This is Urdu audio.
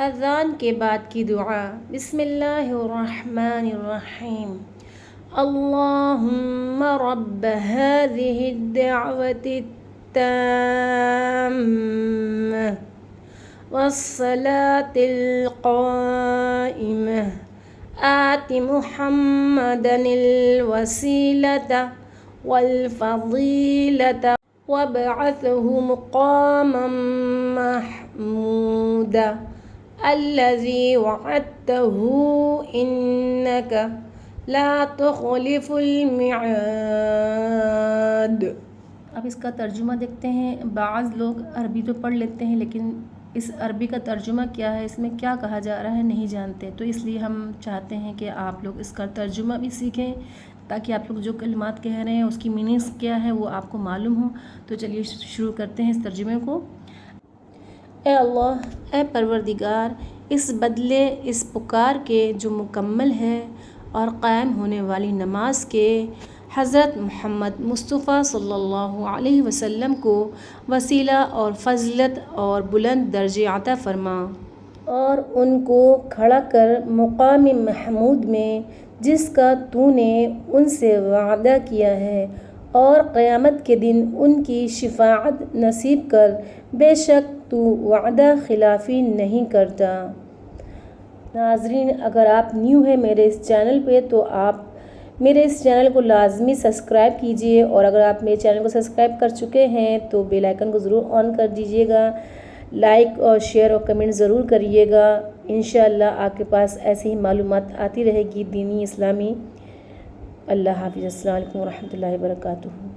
اذان کے بعد کی دعا۔ بسم اللہ الرحمن الرحیم۔ اللہم رب هذه الدعوة التامة والصلاة القائمة آت محمدا الوسيلة والفضيلة وابعثه مقاما محمودا الذي وعدته إنك لا تخلف الميعاد۔ اب اس کا ترجمہ دیکھتے ہیں۔ بعض لوگ عربی تو پڑھ لیتے ہیں لیکن اس عربی کا ترجمہ کیا ہے، اس میں کیا کہا جا رہا ہے نہیں جانتے، تو اس لیے ہم چاہتے ہیں کہ آپ لوگ اس کا ترجمہ بھی سیکھیں تاکہ آپ لوگ جو کلمات کہہ رہے ہیں اس کی میننگس کیا ہے وہ آپ کو معلوم ہو۔ تو چلیے شروع کرتے ہیں اس ترجمے کو۔ اے اللہ، اے پروردگار، اس بدلے اس پکار کے جو مکمل ہے اور قائم ہونے والی نماز کے، حضرت محمد مصطفیٰ صلی اللہ علیہ وسلم کو وسیلہ اور فضیلت اور بلند درجے عطا فرما، اور ان کو کھڑا کر مقام محمود میں جس کا تو نے ان سے وعدہ کیا ہے، اور قیامت کے دن ان کی شفاعت نصیب کر، بے شک تو وعدہ خلافی نہیں کرتا۔ ناظرین، اگر آپ نیو ہیں میرے اس چینل پہ تو آپ میرے اس چینل کو لازمی سبسکرائب کیجئے، اور اگر آپ میرے چینل کو سبسکرائب کر چکے ہیں تو بیل آئیکن کو ضرور آن کر دیجئے گا، لائک اور شیئر اور کمنٹ ضرور کریے گا۔ انشاءاللہ آپ کے پاس ایسی ہی معلومات آتی رہے گی دینی اسلامی۔ اللہ حافظ۔ السلام علیکم ورحمۃ اللہ وبرکاتہ۔